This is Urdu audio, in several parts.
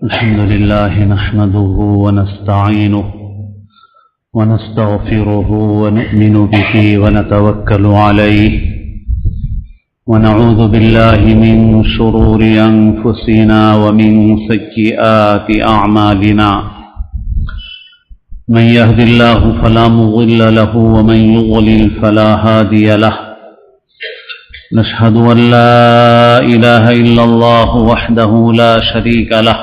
الحمد لله نحمده ونستعينه ونستغفره ونؤمن به ونتوكل عليه ونعوذ بالله من شرور أنفسنا ومن سيئات أعمالنا من يهد الله فلا مضل له ومن يضلل فلا هادي له نشهد أن لا إله إلا الله وحده لا شريك له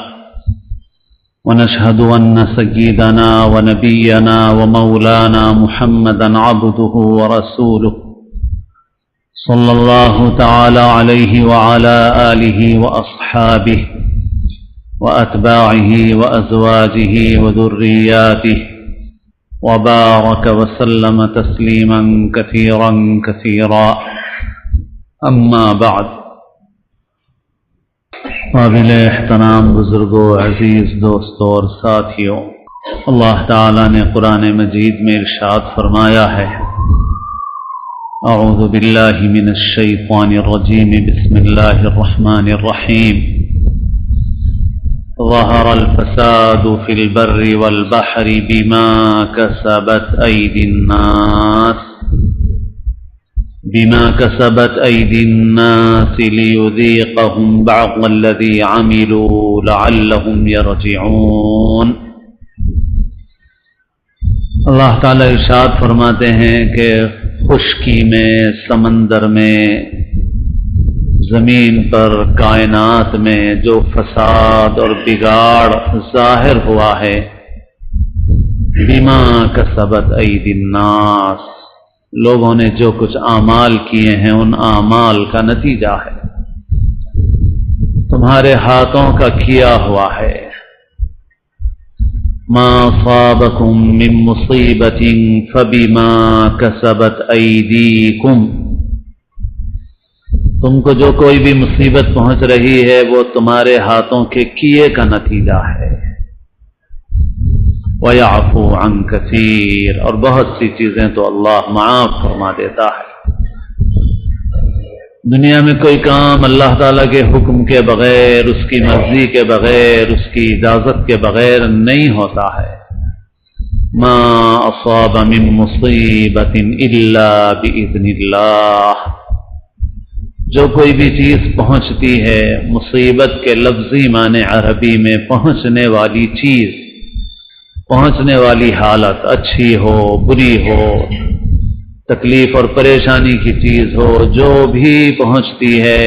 ونشهد أن سيدنا ونبينا ومولانا محمدا عبده ورسوله صلى الله تعالى عليه وعلى آله وأصحابه وأتباعه وأزواجه وذرياته وبارك وسلم تسليما كثيرا كثيرا اما بعد قابل احترام بزرگوں، عزیز دوستوں اور ساتھیوں، اللہ تعالی نے قرآن مجید میں ارشاد فرمایا ہے، اعوذ باللہ من الشیطان الرجیم، بسم اللہ الرحمن الرحیم، ظہر الفساد فی البر والبحر بما کسبت ایدی الناس لیذیقہم بعض الذی عملوا لعلہم یرجعون۔ اللہ تعالی ارشاد فرماتے ہیں کہ خشکی میں، سمندر میں، زمین پر، کائنات میں جو فساد اور بگاڑ ظاہر ہوا ہے، بما کسبت ایدی الناس، لوگوں نے جو کچھ اعمال کیے ہیں ان اعمال کا نتیجہ ہے، تمہارے ہاتھوں کا کیا ہوا ہے۔ ما اصابکم من مصیبت فبما کسبت ایدیکم، تم کو جو کوئی بھی مصیبت پہنچ رہی ہے وہ تمہارے ہاتھوں کے کیے کا نتیجہ ہے۔ وَيَعْفُو عَنْ كَثِيرٍ، اور بہت سی چیزیں تو اللہ معاف فرما دیتا ہے۔ دنیا میں کوئی کام اللہ تعالیٰ کے حکم کے بغیر، اس کی مرضی کے بغیر، اس کی اجازت کے بغیر نہیں ہوتا ہے۔ ما اصاب من مصیبت الا باذن اللہ، جو کوئی بھی چیز پہنچتی ہے، مصیبت کے لفظی معنی عربی میں پہنچنے والی چیز، پہنچنے والی حالت، اچھی ہو بری ہو، تکلیف اور پریشانی کی چیز ہو، جو بھی پہنچتی ہے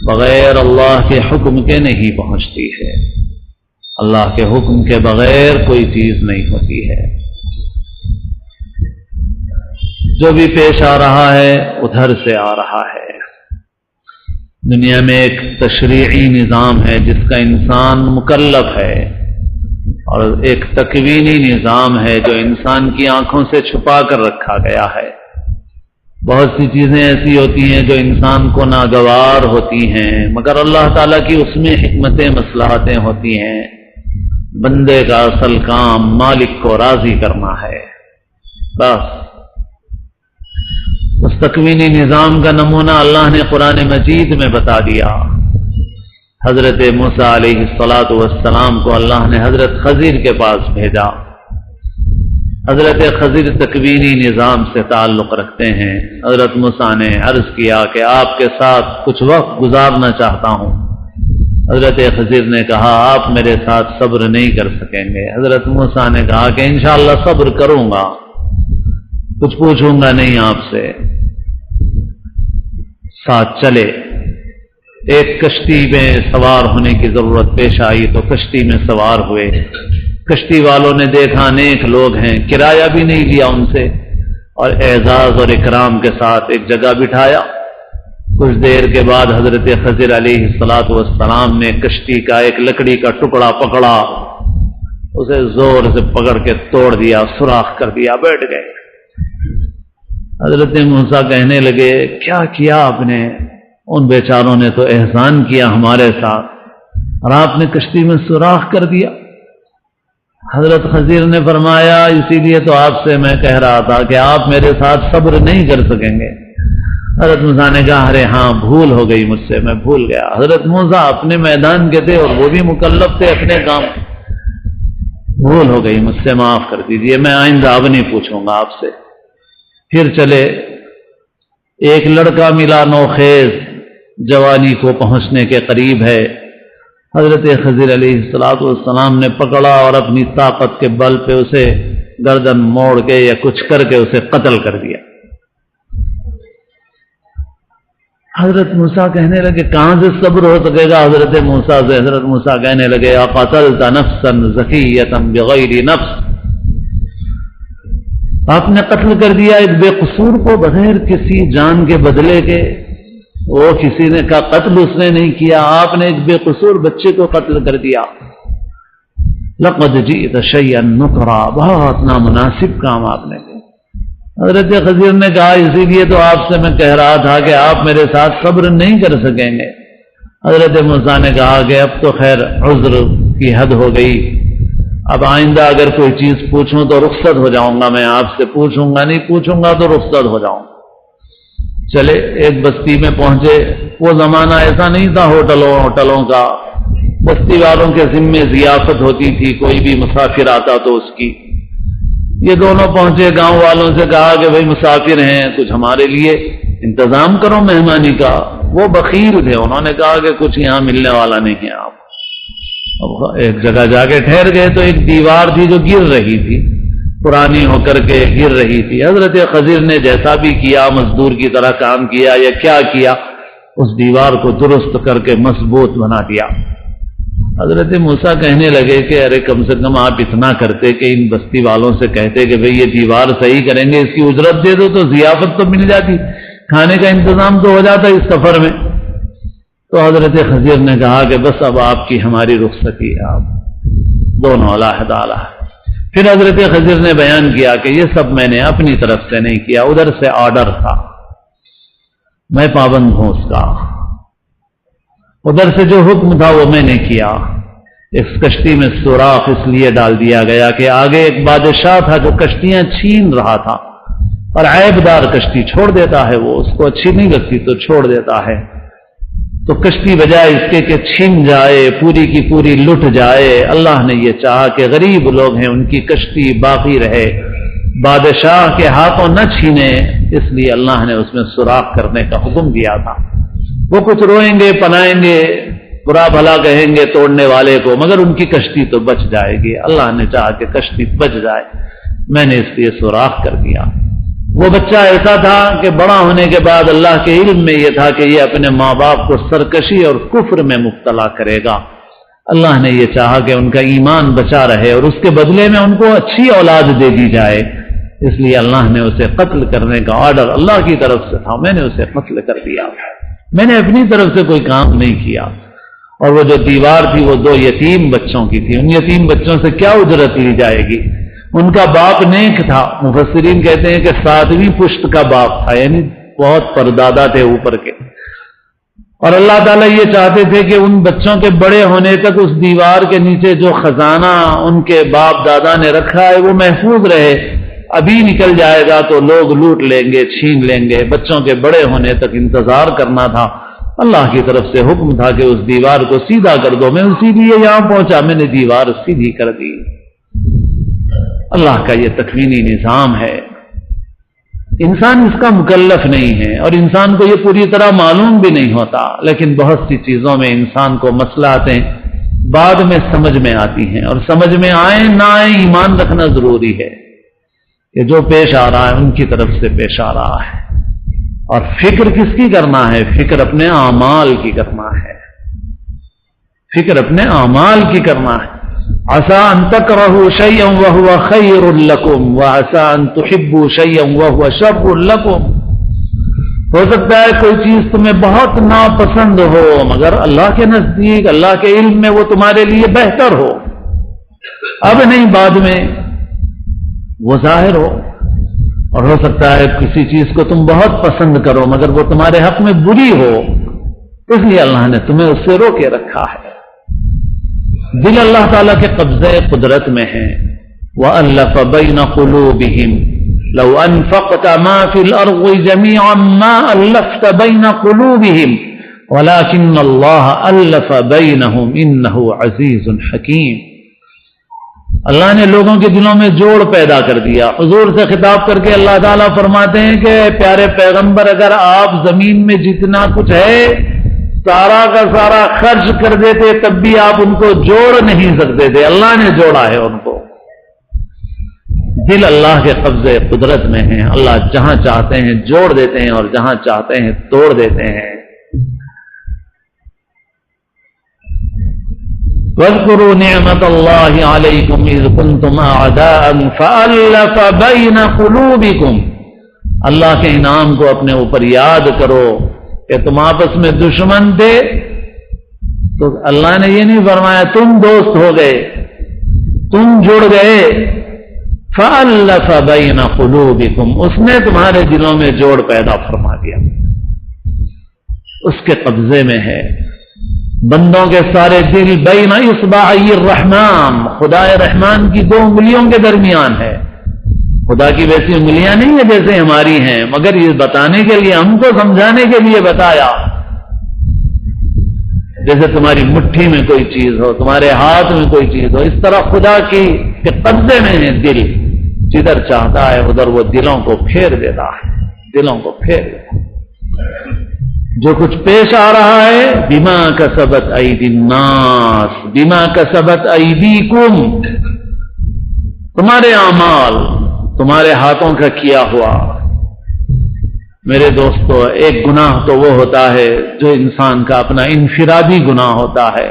بغیر اللہ کے حکم کے نہیں پہنچتی ہے۔ اللہ کے حکم کے بغیر کوئی چیز نہیں ہوتی ہے۔ جو بھی پیش آ رہا ہے ادھر سے آ رہا ہے۔ دنیا میں ایک تشریعی نظام ہے جس کا انسان مکلف ہے، اور ایک تکوینی نظام ہے جو انسان کی آنکھوں سے چھپا کر رکھا گیا ہے۔ بہت سی چیزیں ایسی ہوتی ہیں جو انسان کو ناگوار ہوتی ہیں، مگر اللہ تعالیٰ کی اس میں حکمتیں، مصلحتیں ہوتی ہیں۔ بندے کا اصل کام مالک کو راضی کرنا ہے، بس۔ اس تکوینی نظام کا نمونہ اللہ نے قرآن مجید میں بتا دیا۔ حضرت موسیٰ علیہ السلام کو اللہ نے حضرت خضر کے پاس بھیجا۔ حضرت خضر تکوینی نظام سے تعلق رکھتے ہیں۔ حضرت موسیٰ نے عرض کیا کہ آپ کے ساتھ کچھ وقت گزارنا چاہتا ہوں۔ حضرت خضر نے کہا آپ میرے ساتھ صبر نہیں کر سکیں گے۔ حضرت موسیٰ نے کہا کہ انشاءاللہ صبر کروں گا، کچھ پوچھوں گا نہیں آپ سے۔ ساتھ چلے۔ ایک کشتی میں سوار ہونے کی ضرورت پیش آئی تو کشتی میں سوار ہوئے۔ کشتی والوں نے دیکھا نیک لوگ ہیں، کرایہ بھی نہیں لیا ان سے، اور اعزاز اور اکرام کے ساتھ ایک جگہ بٹھایا۔ کچھ دیر کے بعد حضرت خضر علیہ السلام نے کشتی کا ایک لکڑی کا ٹکڑا پکڑا، اسے زور سے پکڑ کے توڑ دیا، سوراخ کر دیا، بیٹھ گئے۔ حضرت موسیٰ کہنے لگے کیا کیا آپ نے؟ ان بیچاروں نے تو احسان کیا ہمارے ساتھ، اور آپ نے کشتی میں سوراخ کر دیا۔ حضرت خضر نے فرمایا اسی لیے تو آپ سے میں کہہ رہا تھا کہ آپ میرے ساتھ صبر نہیں کر سکیں گے، حضرت موسیٰ نے کہا ارے ہاں بھول ہو گئی مجھ سے، میں بھول گیا۔ حضرت موسیٰ اپنے میدان کے تھے اور وہ بھی مکلف تھے اپنے کام، بھول ہو گئی مجھ سے، معاف کر دیجیے، میں آئندہ اب نہیں پوچھوں گا آپ سے۔ پھر چلے، ایک لڑکا ملا نوخیز، جوانی کو پہنچنے کے قریب ہے، حضرت خضر علیہ السلام نے پکڑا اور اپنی طاقت کے بل پہ اسے گردن موڑ کے یا کچھ کر کے اسے قتل کر دیا۔ حضرت موسیٰ کہنے لگے کہاں سے صبر ہو سکے گا حضرت موسیٰ سے؟ حضرت موسیٰ کہنے لگے اقتلت نفسا زکیۃ بغیر نفس، آپ نے قتل کر دیا ایک بے قصور کو بغیر کسی جان کے بدلے کے، وہ کسی نے کا قتل اس نے نہیں کیا، آپ نے ایک بے قصور بچے کو قتل کر دیا۔ لقد جئت شیئا نکرا، بہت نامناسب کام آپ نے کیا۔ حضرت خضر نے کہا اسی لیے تو آپ سے میں کہہ رہا تھا کہ آپ میرے ساتھ صبر نہیں کر سکیں گے۔ حضرت موسیٰ نے کہا کہ اب تو خیر عذر کی حد ہو گئی، اب آئندہ اگر کوئی چیز پوچھوں تو رخصت ہو جاؤں گا، میں آپ سے پوچھوں گا، نہیں پوچھوں گا تو رخصت ہو جاؤں گا۔ چلے ایک بستی میں پہنچے، وہ زمانہ ایسا نہیں تھا ہوٹلوں کا، بستی والوں کے ذمے ضیافت ہوتی تھی، کوئی بھی مسافر آتا تو اس کی۔ یہ دونوں پہنچے، گاؤں والوں سے کہا کہ بھئی مسافر ہیں، کچھ ہمارے لیے انتظام کرو مہمانی کا۔ وہ بخیل تھے، انہوں نے کہا کہ کچھ یہاں ملنے والا نہیں ہے آپ۔ اب ایک جگہ جا کے ٹھہر گئے تو ایک دیوار تھی جو گر رہی تھی، پرانی ہو کر کے گر رہی تھی۔ حضرت خضر نے جیسا بھی کیا، مزدور کی طرح کام کیا یا کیا کیا، اس دیوار کو درست کر کے مضبوط بنا دیا۔ حضرت موسیٰ کہنے لگے کہ ارے کم سے کم آپ اتنا کرتے کہ ان بستی والوں سے کہتے کہ بھئی یہ دیوار صحیح کریں گے، اس کی اجرت دے دو تو ضیافت تو مل جاتی، کھانے کا انتظام تو ہو جاتا اس سفر میں۔ تو حضرت خضر نے کہا کہ بس اب آپ کی ہماری رخصتی ہے، آپ دونوں علیحدہ علیحدہ۔ پھر حضرت خضر نے بیان کیا کہ یہ سب میں نے اپنی طرف سے نہیں کیا، ادھر سے آرڈر تھا، میں پابند ہوں اس کا، ادھر سے جو حکم تھا وہ میں نے کیا۔ اس کشتی میں سوراخ اس لیے ڈال دیا گیا کہ آگے ایک بادشاہ تھا جو کشتیاں چھین رہا تھا، اور عیب دار کشتی چھوڑ دیتا ہے، وہ اس کو اچھی نہیں لگتی تو چھوڑ دیتا ہے۔ تو کشتی بجائے اس کے کہ چھن جائے، پوری کی پوری لٹ جائے، اللہ نے یہ چاہا کہ غریب لوگ ہیں ان کی کشتی باقی رہے، بادشاہ کے ہاتھوں نہ چھینے، اس لیے اللہ نے اس میں سوراخ کرنے کا حکم دیا تھا۔ وہ کچھ روئیں گے، پنائیں گے، برا بھلا کہیں گے توڑنے والے کو، مگر ان کی کشتی تو بچ جائے گی۔ اللہ نے چاہا کہ کشتی بچ جائے، میں نے اس لیے سوراخ کر دیا۔ وہ بچہ ایسا تھا کہ بڑا ہونے کے بعد اللہ کے علم میں یہ تھا کہ یہ اپنے ماں باپ کو سرکشی اور کفر میں مبتلا کرے گا۔ اللہ نے یہ چاہا کہ ان کا ایمان بچا رہے اور اس کے بدلے میں ان کو اچھی اولاد دے دی جائے، اس لیے اللہ نے اسے قتل کرنے کا آرڈر اللہ کی طرف سے تھا، میں نے اسے قتل کر دیا، میں نے اپنی طرف سے کوئی کام نہیں کیا۔ اور وہ جو دیوار تھی وہ 2 یتیم بچوں کی تھی، ان یتیم بچوں سے کیا اجرت لی جائے گی؟ ان کا باپ نیک تھا، مفسرین کہتے ہیں کہ 7ویں پشت کا باپ تھا، یعنی بہت پردادا تھے اوپر کے، اور اللہ تعالیٰ یہ چاہتے تھے کہ ان بچوں کے بڑے ہونے تک اس دیوار کے نیچے جو خزانہ ان کے باپ دادا نے رکھا ہے وہ محفوظ رہے، ابھی نکل جائے گا تو لوگ لوٹ لیں گے، چھین لیں گے، بچوں کے بڑے ہونے تک انتظار کرنا تھا۔ اللہ کی طرف سے حکم تھا کہ اس دیوار کو سیدھا کر دو، میں اسی لیے یہاں پہنچا، میں نے دیوار سیدھی کر دی۔ اللہ کا یہ تکوینی نظام ہے، انسان اس کا مکلف نہیں ہے، اور انسان کو یہ پوری طرح معلوم بھی نہیں ہوتا، لیکن بہت سی چیزوں میں انسان کو مصلحتیں بعد میں سمجھ میں آتی ہیں، اور سمجھ میں آئیں نہ آئیں ایمان رکھنا ضروری ہے کہ جو پیش آ رہا ہے ان کی طرف سے پیش آ رہا ہے۔ اور فکر کس کی کرنا ہے؟ فکر اپنے اعمال کی کرنا ہے، فکر اپنے اعمال کی کرنا ہے۔ عسى ان تكرهوا شيئا وهو خير لكم وعسى ان تحبوا شيئا وهو شر لكم۔ ہو سکتا ہے کوئی چیز تمہیں بہت ناپسند ہو مگر اللہ کے نزدیک، اللہ کے علم میں وہ تمہارے لیے بہتر ہو، اب نہیں بعد میں وہ ظاہر ہو۔ اور ہو سکتا ہے کسی چیز کو تم بہت پسند کرو مگر وہ تمہارے حق میں بری ہو، اس لیے اللہ نے تمہیں اس سے روکے رکھا ہے۔ دل اللہ تعالیٰ کے قبضے قدرت میں ہیں۔ وَأَلَّفَ بَيْنَ قُلُوبِهِمْ، لو انفقت ما فی الارض جميعا ما الفت بین قلوبهم ولكن اللہ الف بینہم انہ عزیز حکیم. اللہ نے لوگوں کے دلوں میں جوڑ پیدا کر دیا. حضور سے خطاب کر کے اللہ تعالیٰ فرماتے ہیں کہ پیارے پیغمبر اگر آپ زمین میں جتنا کچھ ہے سارا کا سارا خرچ کر دیتے تب بھی آپ ان کو جوڑ نہیں سکتے تھے. اللہ نے جوڑا ہے ان کو. دل اللہ کے قبضے قدرت میں ہیں. اللہ جہاں چاہتے ہیں جوڑ دیتے ہیں اور جہاں چاہتے ہیں توڑ دیتے ہیں. وَاذْكُرُوا نِعْمَةَ اللَّهِ عَلَيْكُمْ إِذْ كُنْتُمْ أَعْدَاءً فَأَلَّفَ بَيْنَ قُلُوبِكُمْ. اللہ کے انعام کو اپنے اوپر یاد کرو کہ تم آپس میں دشمن تھے تو اللہ نے یہ نہیں فرمایا تم دوست ہو گئے, تم جڑ گئے. فَأَلَّفَ بَيْنَ قُلُوبِكُمْ, اس نے تمہارے دلوں میں جوڑ پیدا فرما دیا. اس کے قبضے میں ہے بندوں کے سارے دل. بین اصبعی الرحمن, خدا رحمان کی دو انگلیوں کے درمیان ہے. خدا کی ویسی انگلیاں نہیں ہیں جیسے ہماری ہیں, مگر یہ بتانے کے لیے, ہم کو سمجھانے کے لیے بتایا. جیسے تمہاری مٹھی میں کوئی چیز ہو, تمہارے ہاتھ میں کوئی چیز ہو, اس طرح خدا کے قبضے میں ہے دل. جدھر چاہتا ہے ادھر وہ دلوں کو پھیر دیتا ہے, دلوں کو پھیر دیتا ہے. جو کچھ پیش آ رہا ہے بما کسبت ایدی الناس بما کسبت ایدیکم, تمہارے اعمال, تمہارے ہاتھوں کا کیا ہوا. میرے دوستو, ایک گناہ تو وہ ہوتا ہے جو انسان کا اپنا انفرادی گناہ ہوتا ہے,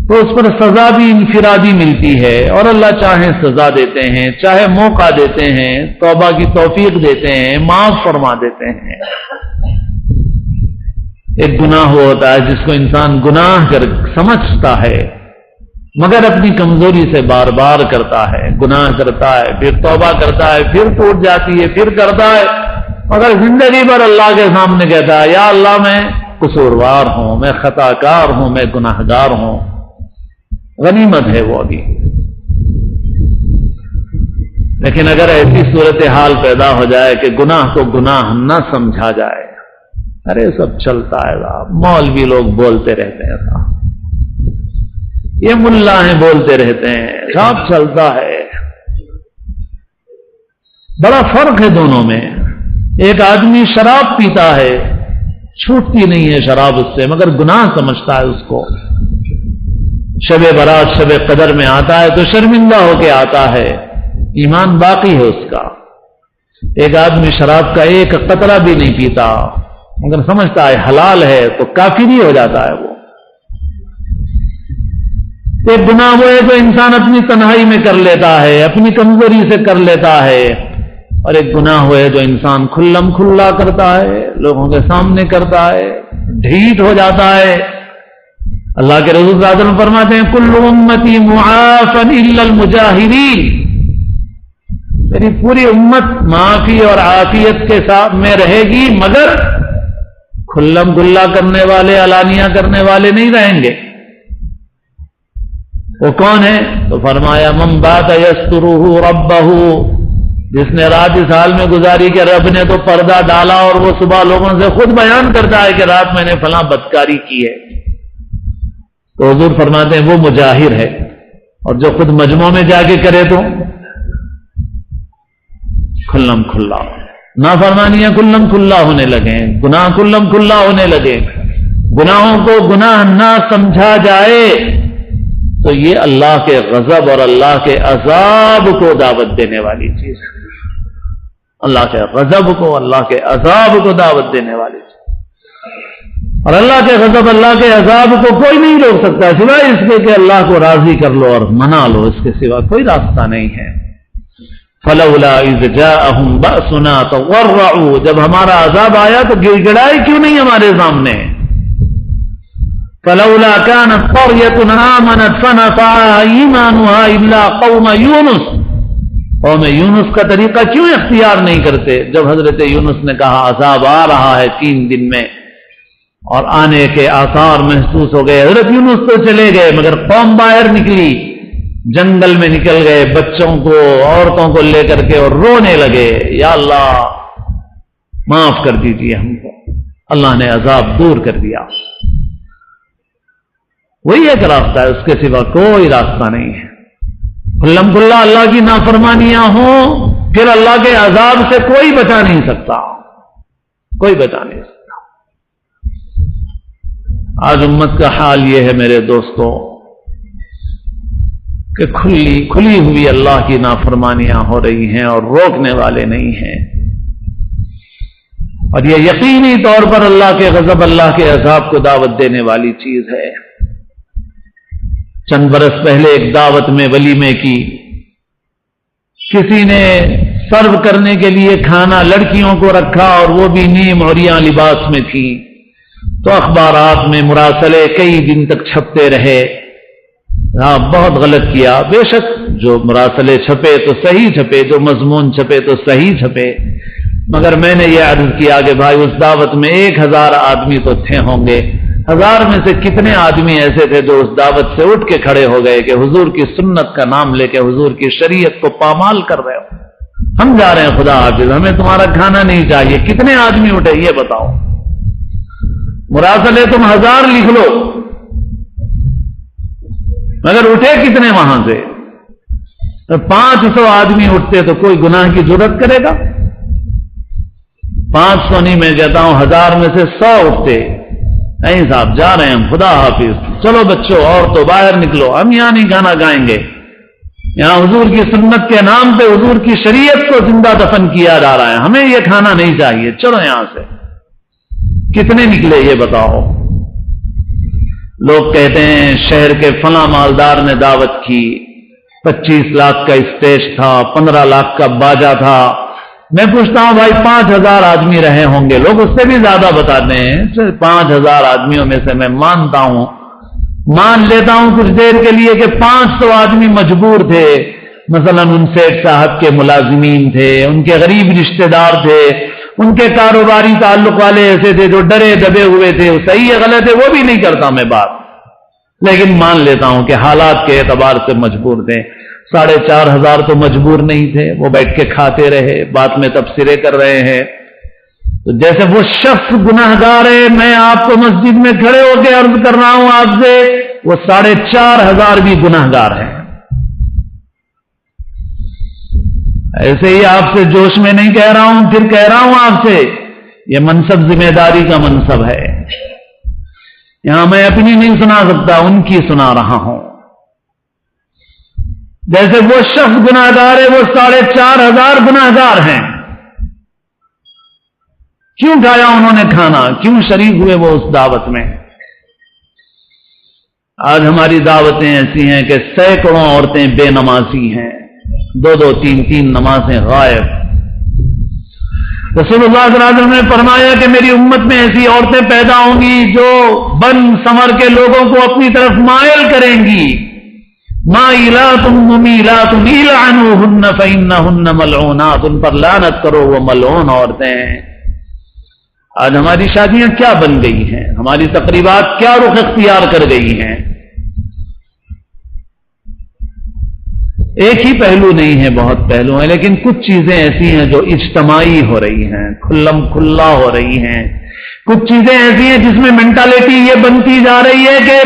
تو اس پر سزا بھی انفرادی ملتی ہے, اور اللہ چاہے سزا دیتے ہیں, چاہے موقع دیتے ہیں, توبہ کی توفیق دیتے ہیں, معاف فرما دیتے ہیں. ایک گناہ وہ ہوتا ہے جس کو انسان گناہ کر سمجھتا ہے مگر اپنی کمزوری سے بار بار کرتا ہے, گناہ کرتا ہے, پھر توبہ کرتا ہے, پھر ٹوٹ جاتی ہے, پھر کرتا ہے, مگر زندگی بھر اللہ کے سامنے کہتا ہے یا اللہ میں قصوروار ہوں, میں خطا کار ہوں, میں گناہ گار ہوں. غنیمت ہے وہ ابھی. لیکن اگر ایسی صورتحال پیدا ہو جائے کہ گناہ کو گناہ نہ سمجھا جائے, ارے سب چلتا ہے صاحب, مولوی لوگ بولتے رہتے ہیں صاحب, یہ ملا ہیں بولتے رہتے ہیں, سب چلتا ہے. بڑا فرق ہے دونوں میں. ایک آدمی شراب پیتا ہے, چھوٹتی نہیں ہے شراب اس سے, مگر گناہ سمجھتا ہے اس کو. شب برات شب قدر میں آتا ہے تو شرمندہ ہو کے آتا ہے, ایمان باقی ہے اس کا. ایک آدمی شراب کا ایک قطرہ بھی نہیں پیتا مگر سمجھتا ہے حلال ہے تو کافر ہی ہو جاتا ہے وہ. ایک گناہ وہ ہے جو انسان اپنی تنہائی میں کر لیتا ہے, اپنی کمزوری سے کر لیتا ہے, اور ایک گناہ وہ ہے جو انسان کھلم کھلا کرتا ہے, لوگوں کے سامنے کرتا ہے, ڈھیٹ ہو جاتا ہے. اللہ کے رسول صلی اللہ علیہ وسلم فرماتے ہیں کل امتی معافا الا المجاہرین, میری پوری امت معافی اور عافیت کے ساتھ میں رہے گی مگر کھلم کھلا کرنے والے, علانیہ کرنے والے نہیں رہیں گے. وہ کون ہے؟ تو فرمایا من بات یسترہ ربہ, جس نے رات اس حال میں گزاری کہ رب نے تو پردہ ڈالا اور وہ صبح لوگوں سے خود بیان کرتا ہے کہ رات میں نے فلاں بدکاری کی ہے. تو حضور فرماتے ہیں وہ مجاہر ہے, اور جو خود مجمع میں جا کے کرے تو کھلم کھلا. نافرمانیاں کھلم کھلا ہونے لگے, گناہ کھلم کھلا ہونے لگے. گناہوں کو گناہ نہ سمجھا جائے تو یہ اللہ کے غضب اور اللہ کے عذاب کو دعوت دینے والی چیز ہے. اللہ کے غضب کو, اللہ کے عذاب کو دعوت دینے والی چیز. اور اللہ کے غضب, اللہ کے عذاب کو کوئی نہیں روک سکتا سوائے اس کے کہ اللہ کو راضی کر لو اور منا لو, اس کے سوا کوئی راستہ نہیں ہے. فلولا اذ جاءهم بأسنا تضرعوا, جب ہمارا عذاب آیا تو گڑ گڑائے کیوں نہیں ہمارے سامنے. فلولا كانت قرية آمنت فنفعها إيمانها إلا قوم يونس, قوم یونس کا طریقہ کیوں اختیار نہیں کرتے؟ جب حضرت یونس نے کہا عذاب آ رہا ہے 3 دن میں اور آنے کے آثار محسوس ہو گئے, حضرت یونس تو چلے گئے مگر قوم باہر نکلی, جنگل میں نکل گئے بچوں کو عورتوں کو لے کر کے اور رونے لگے، یا اللہ معاف کر دیجیے ہم کو۔ اللہ نے عذاب دور کر دیا۔ وہی ایک راستہ ہے، اس کے سوا کوئی راستہ نہیں ہے۔ کھلم کھلا اللہ کی نافرمانیاں ہوں، پھر اللہ کے عذاب سے کوئی بچا نہیں سکتا، کوئی بچا نہیں سکتا۔ آج امت کا حال یہ ہے میرے دوستوں کہ کھلی ہوئی اللہ کی نافرمانیاں ہو رہی ہیں اور روکنے والے نہیں ہیں، اور یہ یقینی طور پر اللہ کے غضب، اللہ کے عذاب کو دعوت دینے والی چیز ہے۔ چند برس پہلے ایک دعوت میں ولیمے کی، کسی نے سرو کرنے کے لیے کھانا لڑکیوں کو رکھا اور وہ بھی نیم عریاں لباس میں تھی، تو اخبارات میں مراسلے کئی دن تک چھپتے رہے۔ بہت غلط کیا، بے شک جو مراسلے چھپے تو صحیح چھپے، جو مضمون چھپے تو صحیح چھپے، مگر میں نے یہ عرض کیا کہ بھائی اس دعوت میں 1000 آدمی تو تھے ہوں گے، 1000 میں سے کتنے آدمی ایسے تھے جو اس دعوت سے اٹھ کے کھڑے ہو گئے کہ حضور کی سنت کا نام لے کے حضور کی شریعت کو پامال کر رہے ہو، ہم جا رہے ہیں خدا حافظ، ہمیں تمہارا کھانا نہیں چاہیے؟ کتنے آدمی اٹھے یہ بتاؤ؟ مراسلے تم 1000 لکھ لو، مگر اٹھے کتنے وہاں سے؟ 500 آدمی اٹھتے تو کوئی گناہ کی ضرورت کرے گا؟ 500 نہیں، میں کہتا ہوں 1000 میں سے 100 اٹھتے، نہیں صاحب جا رہے ہیں ہم، خدا حافظ، چلو بچوں اور تو باہر نکلو، ہم یہاں نہیں کھانا کھائیں گے، یہاں حضور کی سنت کے نام پہ حضور کی شریعت کو زندہ دفن کیا جا رہا ہے، ہمیں یہ کھانا نہیں چاہیے، چلو یہاں سے۔ کتنے نکلے یہ بتاؤ؟ لوگ کہتے ہیں شہر کے فلاں مالدار نے دعوت کی، 25 لاکھ کا اسٹیج تھا، 15 لاکھ کا باجا تھا۔ میں پوچھتا ہوں بھائی 5000 آدمی رہے ہوں گے، لوگ اس سے بھی زیادہ بتاتے ہیں، 5000 آدمیوں میں سے میں مانتا ہوں، مان لیتا ہوں کچھ دیر کے لیے کہ 500 آدمی مجبور تھے، مثلا ان سیٹ صاحب کے ملازمین تھے، ان کے غریب رشتہ دار تھے، ان کے کاروباری تعلق والے ایسے تھے جو ڈرے دبے ہوئے تھے، صحیح ہے غلط ہے وہ بھی نہیں کرتا میں بات، لیکن مان لیتا ہوں کہ حالات کے اعتبار سے مجبور تھے۔ 4500 تو مجبور نہیں تھے، وہ بیٹھ کے کھاتے رہے، بات میں تبصرے کر رہے ہیں۔ تو جیسے وہ شخص گناہگار ہے، میں آپ کو مسجد میں کھڑے ہو کے عرض کر رہا ہوں آپ سے، وہ 4500 بھی گناہگار ہیں۔ ایسے ہی آپ سے جوش میں نہیں کہہ رہا ہوں، پھر کہہ رہا ہوں آپ سے، یہ منصب ذمہ داری کا منصب ہے، یہاں میں اپنی نہیں سنا سکتا، ان کی سنا رہا ہوں۔ جیسے وہ شخص گناہگار ہے، وہ 4500 گناہگار ہیں۔ کیوں کھایا انہوں نے کھانا؟ کیوں شریک ہوئے وہ اس دعوت میں؟ آج ہماری دعوتیں ایسی ہیں کہ سینکڑوں عورتیں بے نمازی ہیں، 2 3 نمازیں غائب۔ رسول اللہ صلی اللہ علیہ وسلم نے فرمایا کہ میری امت میں ایسی عورتیں پیدا ہوں گی جو بن سمر کے لوگوں کو اپنی طرف مائل کریں گی، مائلات ممیلات العنوہن فإنہن ملعونات، ان پر لعنت کرو، وہ ملعون عورتیں ہیں۔ آج ہماری شادیاں کیا بن گئی ہیں، ہماری تقریبات کیا رخ اختیار کر گئی ہیں؟ ایک ہی پہلو نہیں ہے، بہت پہلو ہیں، لیکن کچھ چیزیں ایسی ہیں جو اجتماعی ہو رہی ہیں، کھلم کھلا ہو رہی ہیں۔ کچھ چیزیں ایسی ہیں جس میں مینٹالٹی یہ بنتی جا رہی ہے کہ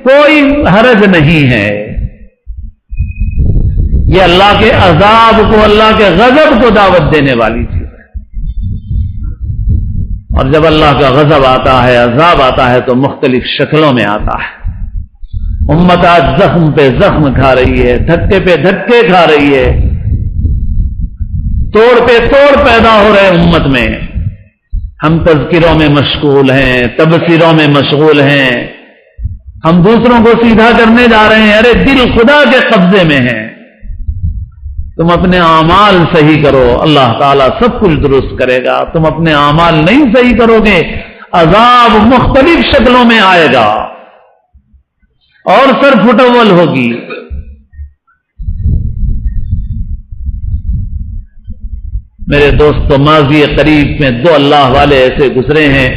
کوئی حرج نہیں ہے، یہ اللہ کے عذاب کو، اللہ کے غضب کو دعوت دینے والی چیز ہے۔ اور جب اللہ کا غضب آتا ہے، عذاب آتا ہے تو مختلف شکلوں میں آتا ہے۔ امت آج زخم پہ زخم کھا رہی ہے، دھکے پہ دھکے کھا رہی ہے، توڑ پہ توڑ پیدا ہو رہے امت میں۔ ہم تذکروں میں مشغول ہیں، تبصروں میں مشغول ہیں، ہم دوسروں کو سیدھا کرنے جا رہے ہیں۔ ارے دل خدا کے قبضے میں ہے، تم اپنے اعمال صحیح کرو، اللہ تعالیٰ سب کچھ درست کرے گا۔ تم اپنے اعمال نہیں صحیح کرو گے، عذاب مختلف شکلوں میں آئے گا اور سر پھٹول ہوگی۔ میرے دوستو، ماضی قریب میں 2 اللہ والے ایسے گزرے ہیں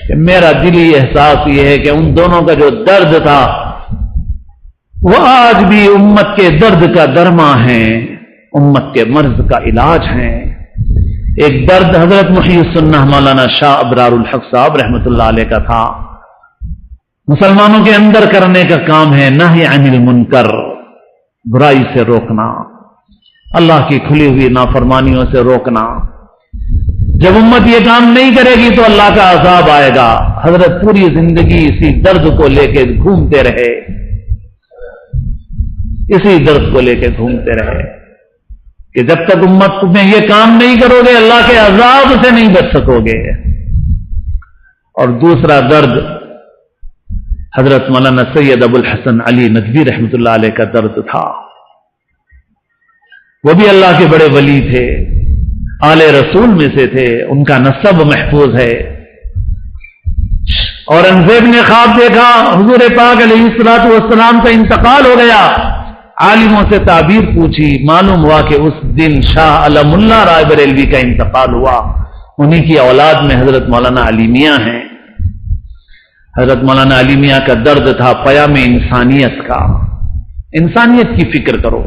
کہ میرا دلی احساس یہ ہے کہ ان دونوں کا جو درد تھا وہ آج بھی امت کے درد کا درما ہیں، امت کے مرض کا علاج ہیں۔ ایک درد حضرت محی السنہ مولانا شاہ ابرار الحق صاحب رحمۃ اللہ علیہ کا تھا، مسلمانوں کے اندر کرنے کا کام ہے نہی عن المنکر، برائی سے روکنا، اللہ کی کھلی ہوئی نافرمانیوں سے روکنا۔ جب امت یہ کام نہیں کرے گی تو اللہ کا عذاب آئے گا۔ حضرت پوری زندگی اسی درد کو لے کے گھومتے رہے، اسی درد کو لے کے گھومتے رہے کہ جب تک امت میں یہ کام نہیں کرو گے اللہ کے عذاب سے نہیں بچ سکو گے۔ اور دوسرا درد حضرت مولانا سید ابو الحسن علی ندوی رحمۃ اللہ علیہ کا درد تھا۔ وہ بھی اللہ کے بڑے ولی تھے، آل رسول میں سے تھے، ان کا نسب محفوظ ہے۔ اورنگزیب نے خواب دیکھا حضور پاک علیہ الصلوۃ والسلام کا انتقال ہو گیا، عالموں سے تعبیر پوچھی، معلوم ہوا کہ اس دن شاہ علم اللہ رائے بریلوی کا انتقال ہوا، انہی کی اولاد میں حضرت مولانا علی میاں ہیں۔ حضرت مولانا علی میاں کا درد تھا پیام انسانیت کا، انسانیت کی فکر کرو،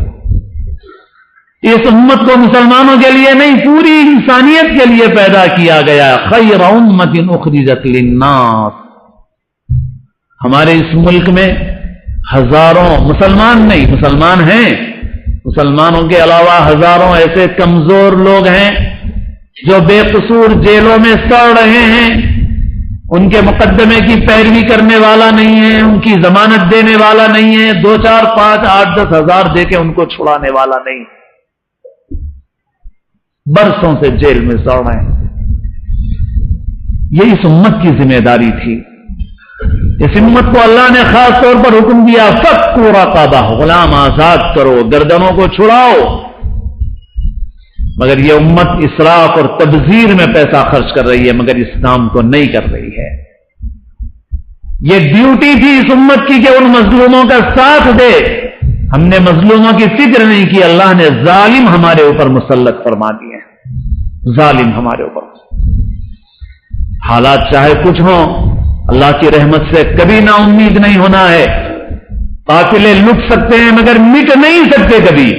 اس امت کو مسلمانوں کے لیے نہیں پوری انسانیت کے لیے پیدا کیا گیا، خیر امت اخرجت للناس۔ ہمارے اس ملک میں ہزاروں مسلمان نہیں، مسلمان ہیں، مسلمانوں کے علاوہ ہزاروں ایسے کمزور لوگ ہیں جو بے قصور جیلوں میں سڑ رہے ہیں، ان کے مقدمے کی پیروی کرنے والا نہیں ہے، ان کی ضمانت دینے والا نہیں ہے، 2 4 5 8 10 ہزار دے کے ان کو چھڑانے والا نہیں، برسوں سے جیل میں سڑ رہے ہیں۔ یہ اس امت کی ذمہ داری تھی، اس امت کو اللہ نے خاص طور پر حکم دیا فکوا رقبہ، غلام آزاد کرو، گردنوں کو چھڑاؤ۔ مگر یہ امت اسراف اور تبذیر میں پیسہ خرچ کر رہی ہے، مگر اس کام کو نہیں کر رہی ہے۔ یہ ڈیوٹی تھی اس امت کی کہ ان مظلوموں کا ساتھ دے، ہم نے مظلوموں کی فکر نہیں کی، اللہ نے ظالم ہمارے اوپر مسلط فرما دیے، ظالم ہمارے اوپر۔ حالات چاہے کچھ ہوں، اللہ کی رحمت سے کبھی نا امید نہیں ہونا ہے۔ قافلے لٹ سکتے ہیں مگر مٹ نہیں سکتے کبھی۔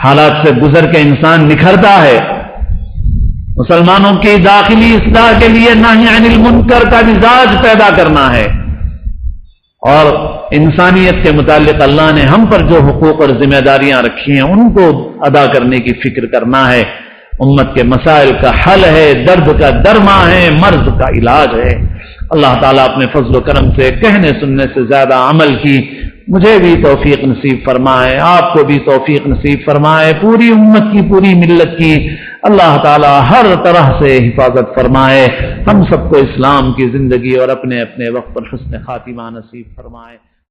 حالات سے گزر کے انسان نکھرتا ہے۔ مسلمانوں کی داخلی اصلاح کے لیے نہی عن المنکر کا مزاج پیدا کرنا ہے، اور انسانیت کے متعلق اللہ نے ہم پر جو حقوق اور ذمہ داریاں رکھی ہیں ان کو ادا کرنے کی فکر کرنا ہے۔ امت کے مسائل کا حل ہے، درد کا درما ہے، مرض کا علاج ہے۔ اللہ تعالیٰ اپنے فضل و کرم سے کہنے سننے سے زیادہ عمل کی مجھے بھی توفیق نصیب فرمائے، آپ کو بھی توفیق نصیب فرمائے، پوری امت کی، پوری ملت کی اللہ تعالیٰ ہر طرح سے حفاظت فرمائے، ہم سب کو اسلام کی زندگی اور اپنے اپنے وقت پر حسن خاتمہ نصیب فرمائے۔